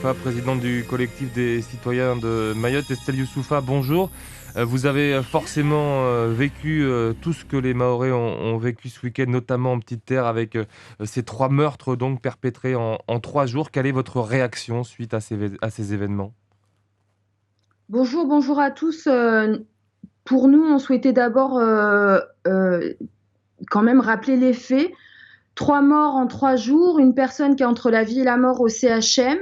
Youssoufa, présidente du collectif des citoyens de Mayotte. Estelle Youssoufa, bonjour. Vous avez forcément vécu tout ce que les Mahorais ont vécu ce week-end, notamment en Petite Terre, avec ces 3 meurtres donc perpétrés en 3 jours. Quelle est votre réaction suite à ces événements? Bonjour, bonjour à tous. Pour nous, on souhaitait d'abord quand même rappeler les faits. 3 morts en 3 jours, une personne qui est entre la vie et la mort au CHM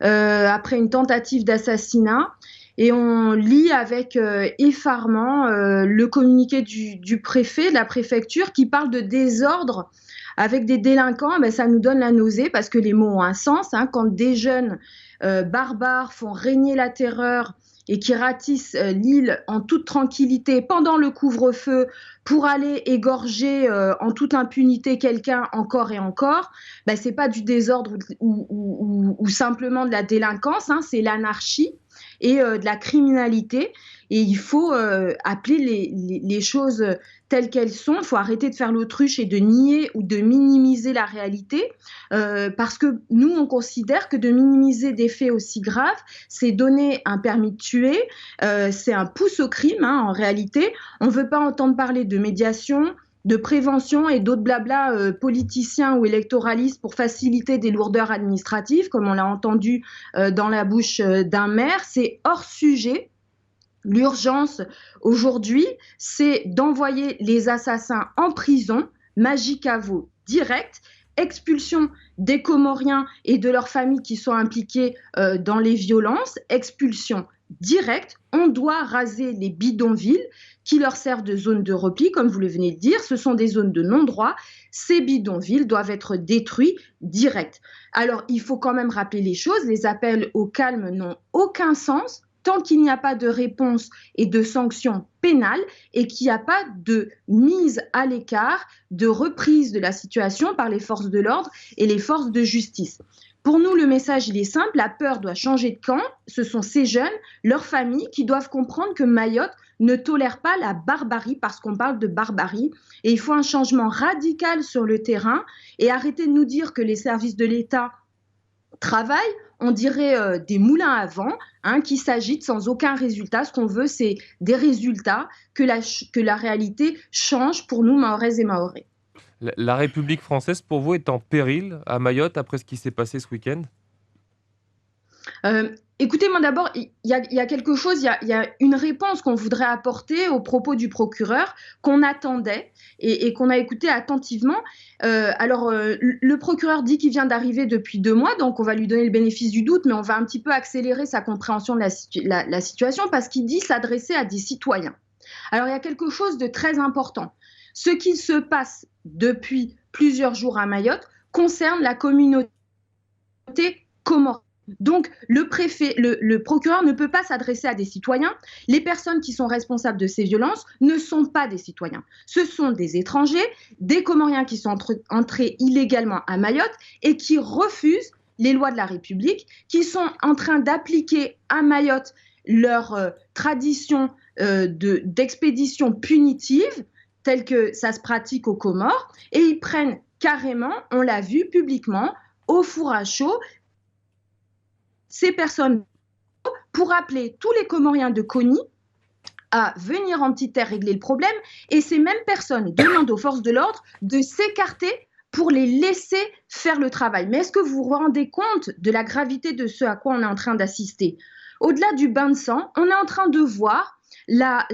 après une tentative d'assassinat. Et on lit avec effarement le communiqué du préfet, de la préfecture, qui parle de désordre avec des délinquants. Ben, ça nous donne la nausée parce que les mots ont un sens. Hein. Quand des jeunes barbares font régner la terreur et qui ratissent l'île en toute tranquillité pendant le couvre-feu pour aller égorger en toute impunité quelqu'un encore et encore, ben, c'est pas du désordre ou simplement de la délinquance, hein, c'est l'anarchie et de la criminalité. Et il faut appeler les choses telles qu'elles sont. Il faut arrêter de faire l'autruche et de nier ou de minimiser la réalité, parce que nous, on considère que de minimiser des faits aussi graves, c'est donner un permis de tuer, c'est un pouce au crime, hein, en réalité. On ne veut pas entendre parler de médiation, de prévention et d'autres blabla politiciens ou électoralistes pour faciliter des lourdeurs administratives, comme on l'a entendu dans la bouche d'un maire. C'est hors sujet. L'urgence aujourd'hui, c'est d'envoyer les assassins en prison, Magicavo direct, expulsion des Comoriens et de leurs familles qui sont impliquées dans les violences, expulsion directe. On doit raser les bidonvilles qui leur servent de zone de repli, comme vous le venez de dire. Ce sont des zones de non-droit. Ces bidonvilles doivent être détruits direct. Alors, il faut quand même rappeler les choses. Les appels au calme n'ont aucun sens tant qu'il n'y a pas de réponse et de sanctions pénales et qu'il n'y a pas de mise à l'écart, de reprise de la situation par les forces de l'ordre et les forces de justice. Pour nous, le message, il est simple, la peur doit changer de camp. Ce sont ces jeunes, leurs familles, qui doivent comprendre que Mayotte ne tolère pas la barbarie, parce qu'on parle de barbarie. Et il faut un changement radical sur le terrain et arrêter de nous dire que les services de l'État travaillent, on dirait des moulins à vent, hein, qui s'agitent sans aucun résultat. Ce qu'on veut, c'est des résultats, que la réalité change pour nous, Mahoraises et Mahorais. La République française, pour vous, est en péril à Mayotte après ce qui s'est passé ce week-end? Écoutez, moi d'abord, il y a quelque chose, il y a une réponse qu'on voudrait apporter aux propos du procureur, qu'on attendait et qu'on a écouté attentivement. Le procureur dit qu'il vient d'arriver depuis 2 mois, donc on va lui donner le bénéfice du doute, mais on va un petit peu accélérer sa compréhension de la situation, parce qu'il dit s'adresser à des citoyens. Alors il y a quelque chose de très important. Ce qui se passe depuis plusieurs jours à Mayotte concerne la communauté comorienne. Donc, le procureur ne peut pas s'adresser à des citoyens. Les personnes qui sont responsables de ces violences ne sont pas des citoyens. Ce sont des étrangers, des Comoriens qui sont entrés illégalement à Mayotte et qui refusent les lois de la République, qui sont en train d'appliquer à Mayotte leur tradition d'expédition punitive, telle que ça se pratique aux Comores, et ils prennent carrément, on l'a vu publiquement, au four à chaud, ces personnes pour appeler tous les Comoriens de Kony à venir en Petite Terre régler le problème, et ces mêmes personnes demandent aux forces de l'ordre de s'écarter pour les laisser faire le travail. Mais est-ce que vous vous rendez compte de la gravité de ce à quoi on est en train d'assister? Au-delà du bain de sang, on est en train de voir la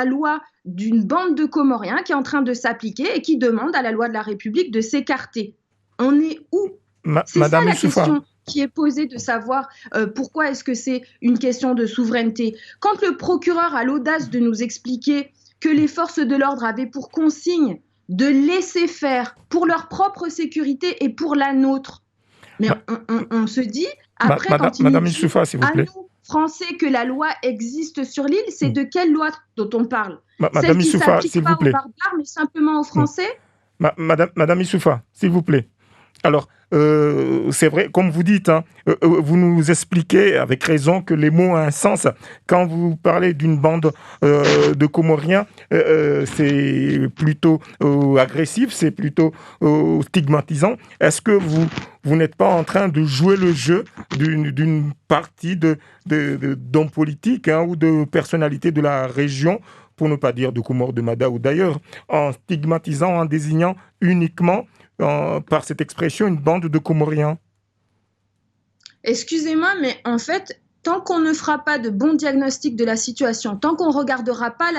loi d'une bande de Comoriens qui est en train de s'appliquer et qui demande à la loi de la République de s'écarter. On est où? C'est ça Madame la Youssoufa. question qui est posée, de savoir pourquoi est-ce que c'est une question de souveraineté. Quand le procureur a l'audace de nous expliquer que les forces de l'ordre avaient pour consigne de laisser faire pour leur propre sécurité et pour la nôtre, mais on se dit, après, quand il Madame nous dit Youssoufa, s'il vous à plaît. nous, Français, que la loi existe sur l'île, c'est de quelle loi dont on parle? Celle Madame qui ne Youssoufa, s'applique s'il pas vous aux plaît. barbares, mais simplement aux Français? Madame Youssoufa, s'il vous plaît. Alors, c'est vrai, comme vous dites, hein, vous nous expliquez avec raison que les mots ont un sens. Quand vous parlez d'une bande de Comoriens, c'est plutôt agressif, c'est plutôt stigmatisant. Est-ce que vous n'êtes pas en train de jouer le jeu d'une partie d'hommes politiques, hein, ou de personnalités de la région, pour ne pas dire de Comores, de Mada ou d'ailleurs, en stigmatisant, en désignant uniquement par cette expression une bande de Comoriens? Excusez-moi, mais en fait, tant qu'on ne fera pas de bon diagnostic de la situation, tant qu'on ne regardera pas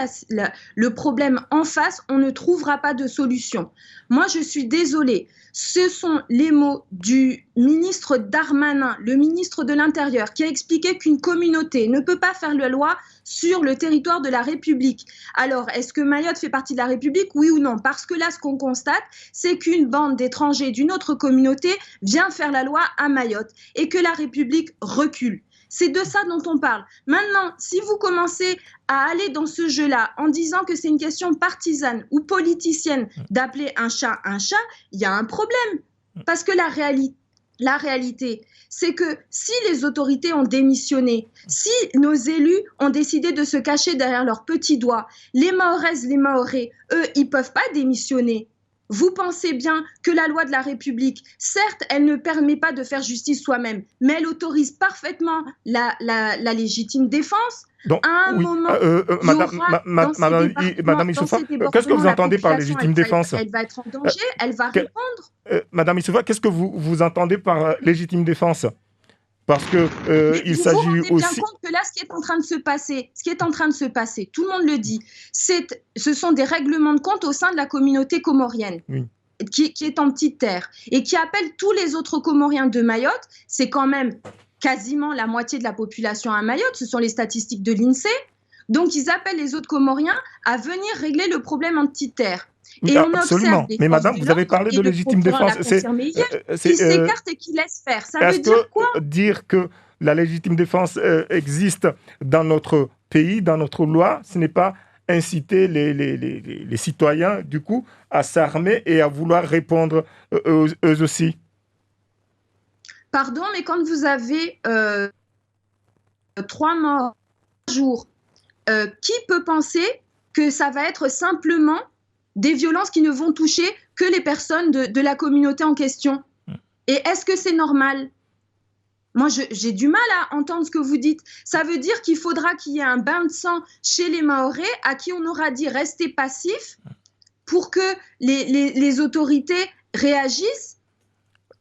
le problème en face, on ne trouvera pas de solution. Moi, je suis désolée. Ce sont les mots du ministre Darmanin, le ministre de l'Intérieur, qui a expliqué qu'une communauté ne peut pas faire la loi sur le territoire de la République. Alors, est-ce que Mayotte fait partie de la République, oui ou non? Parce que là, ce qu'on constate, c'est qu'une bande d'étrangers d'une autre communauté vient faire la loi à Mayotte et que la République recule. C'est de ça dont on parle. Maintenant, si vous commencez à aller dans ce jeu-là en disant que c'est une question partisane ou politicienne d'appeler un chat, il y a un problème. Parce que la réalité, c'est que si les autorités ont démissionné, si nos élus ont décidé de se cacher derrière leurs petits doigts, les Mahoraises, les Mahorais, eux, ils ne peuvent pas démissionner. Vous pensez bien que la loi de la République, certes, elle ne permet pas de faire justice soi-même, mais elle autorise parfaitement la légitime défense. Donc, à un oui, moment, Madame Issoufa, qu'est-ce que vous entendez par légitime défense? Elle va être en danger, elle va répondre. Madame Issoufa, qu'est-ce que vous entendez par légitime défense? Parce que il Vous vous s'agit rendez bien aussi... compte que là, ce qui est en train de se passer, tout le monde le dit, ce sont des règlements de compte au sein de la communauté comorienne. Oui. Qui est en petite terre et qui appelle tous les autres Comoriens de Mayotte. C'est quand même quasiment la moitié de la population à Mayotte, ce sont les statistiques de l'INSEE. Donc, ils appellent les autres Comoriens à venir régler le problème en petite terre. Oui, Et on absolument. observe Mais madame, vous avez parlé de légitime défense. Qui s'écarte et qui laisse faire. Ça veut dire quoi? Dire que la légitime défense existe dans notre pays, dans notre loi, ce n'est pas inciter les citoyens, du coup, à s'armer et à vouloir répondre eux aussi? Pardon, mais quand vous avez 3 morts par jour, qui peut penser que ça va être simplement des violences qui ne vont toucher que les personnes de la communauté en question? Et est-ce que c'est normal? Moi, j'ai du mal à entendre ce que vous dites. Ça veut dire qu'il faudra qu'il y ait un bain de sang chez les Mahorais à qui on aura dit restez passifs pour que les autorités réagissent.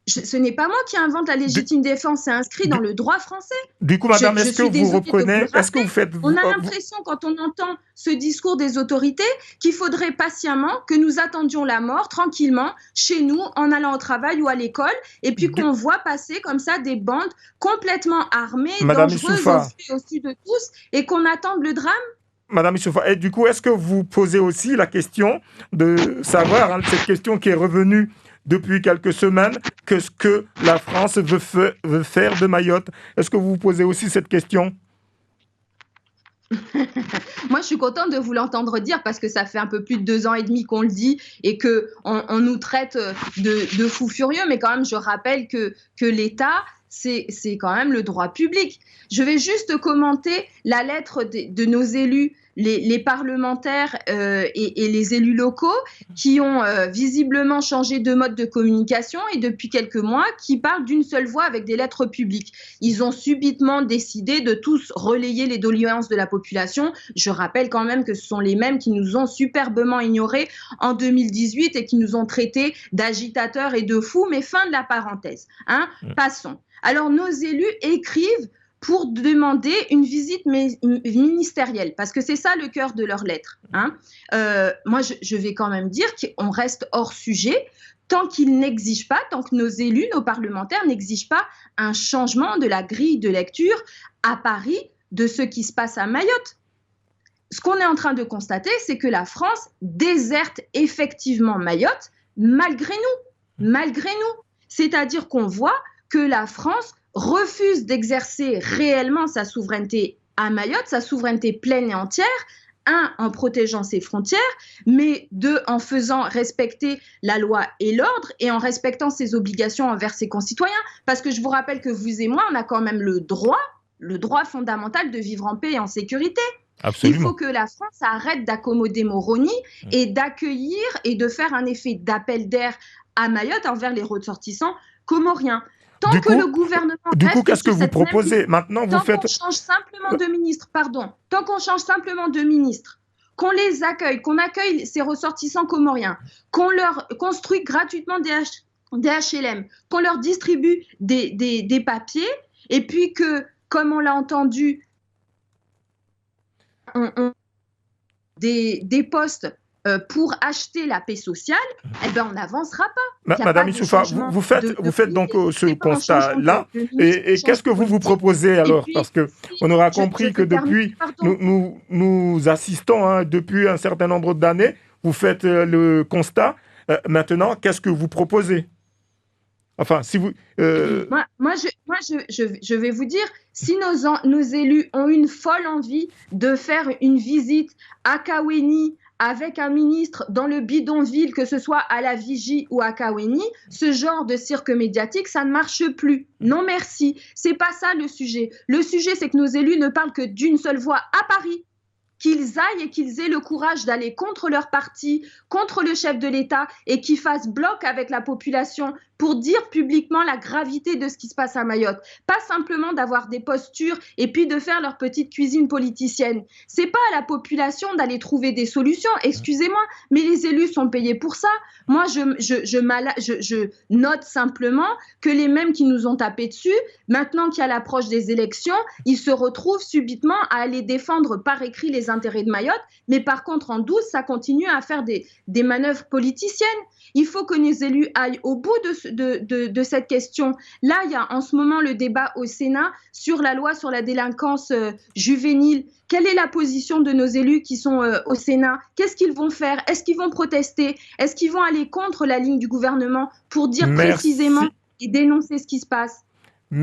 Ce n'est pas moi qui invente la légitime défense, c'est inscrit dans le droit français. Du coup, madame, est-ce que vous reprenez, est-ce que vous faites... On a l'impression, quand on entend ce discours des autorités, qu'il faudrait patiemment que nous attendions la mort tranquillement chez nous, en allant au travail ou à l'école, et puis qu'on voit passer comme ça des bandes complètement armées, madame dangereuses au-dessus de tous, et qu'on attende le drame. Madame Issoufa, et du coup, est-ce que vous posez aussi la question de savoir, hein, cette question qui est revenue depuis quelques semaines, qu'est-ce que la France veut faire de Mayotte? Est-ce que vous vous posez aussi cette question? Moi, je suis contente de vous l'entendre dire parce que ça fait un peu plus de 2 ans et demi qu'on le dit et qu'on nous traite de fous furieux. Mais quand même, je rappelle que l'État, c'est quand même le droit public. Je vais juste commenter la lettre de nos élus, les parlementaires et les élus locaux qui ont visiblement changé de mode de communication et depuis quelques mois qui parlent d'une seule voix avec des lettres publiques. Ils ont subitement décidé de tous relayer les doléances de la population. Je rappelle quand même que ce sont les mêmes qui nous ont superbement ignorés en 2018 et qui nous ont traités d'agitateurs et de fous, mais fin de la parenthèse. Hein. Passons. Alors, nos élus écrivent pour demander une visite ministérielle, parce que c'est ça le cœur de leur lettre. Hein. Moi, je vais quand même dire qu'on reste hors sujet tant qu'ils n'exigent pas, tant que nos élus, nos parlementaires n'exigent pas un changement de la grille de lecture à Paris de ce qui se passe à Mayotte. Ce qu'on est en train de constater, c'est que la France déserte effectivement Mayotte malgré nous. C'est-à-dire qu'on voit que la France refuse d'exercer réellement sa souveraineté à Mayotte, sa souveraineté pleine et entière, un, en protégeant ses frontières, mais deux, en faisant respecter la loi et l'ordre et en respectant ses obligations envers ses concitoyens. Parce que je vous rappelle que vous et moi, on a quand même le droit fondamental de vivre en paix et en sécurité. Absolument. Il faut que la France arrête d'accommoder Moroni et d'accueillir et de faire un effet d'appel d'air à Mayotte envers les ressortissants comoriens. Tant que le gouvernement qu'est-ce que vous proposez maintenant? Vous faites... Tant qu'on change simplement de ministre, tant qu'on change simplement de ministre, qu'on les accueille, qu'on accueille ces ressortissants comoriens, qu'on leur construit gratuitement des HLM, qu'on leur distribue des papiers, et puis que, comme on l'a entendu, des postes pour acheter la paix sociale, eh ben on n'avancera pas. Madame Issoufa, vous faites donc ce constat-là. Et qu'est-ce que vous proposez alors? Parce qu'on aura compris que depuis, nous assistons depuis un certain nombre d'années. Vous faites le constat. Maintenant, qu'est-ce que vous proposez? Enfin, si vous... Moi, je vais vous dire, si nos élus ont une folle envie de faire une visite à Kaweni avec un ministre dans le bidonville, que ce soit à la Vigie ou à Kaweni, ce genre de cirque médiatique, ça ne marche plus. Non, merci. C'est pas ça le sujet. Le sujet, c'est que nos élus ne parlent que d'une seule voix à Paris. Qu'ils aillent et qu'ils aient le courage d'aller contre leur parti, contre le chef de l'État et qu'ils fassent bloc avec la population pour dire publiquement la gravité de ce qui se passe à Mayotte. Pas simplement d'avoir des postures et puis de faire leur petite cuisine politicienne. C'est pas à la population d'aller trouver des solutions, excusez-moi, mais les élus sont payés pour ça. Moi, je note simplement que les mêmes qui nous ont tapé dessus, maintenant qu'il y a l'approche des élections, ils se retrouvent subitement à aller défendre par écrit les intérêts de Mayotte, mais par contre en douce, ça continue à faire des manœuvres politiciennes. Il faut que nos élus aillent au bout de cette question. Là, il y a en ce moment le débat au Sénat sur la loi sur la délinquance juvénile. Quelle est la position de nos élus qui sont au Sénat? Qu'est-ce qu'ils vont faire? Est-ce qu'ils vont protester? Est-ce qu'ils vont aller contre la ligne du gouvernement pour dire précisément et dénoncer ce qui se passe?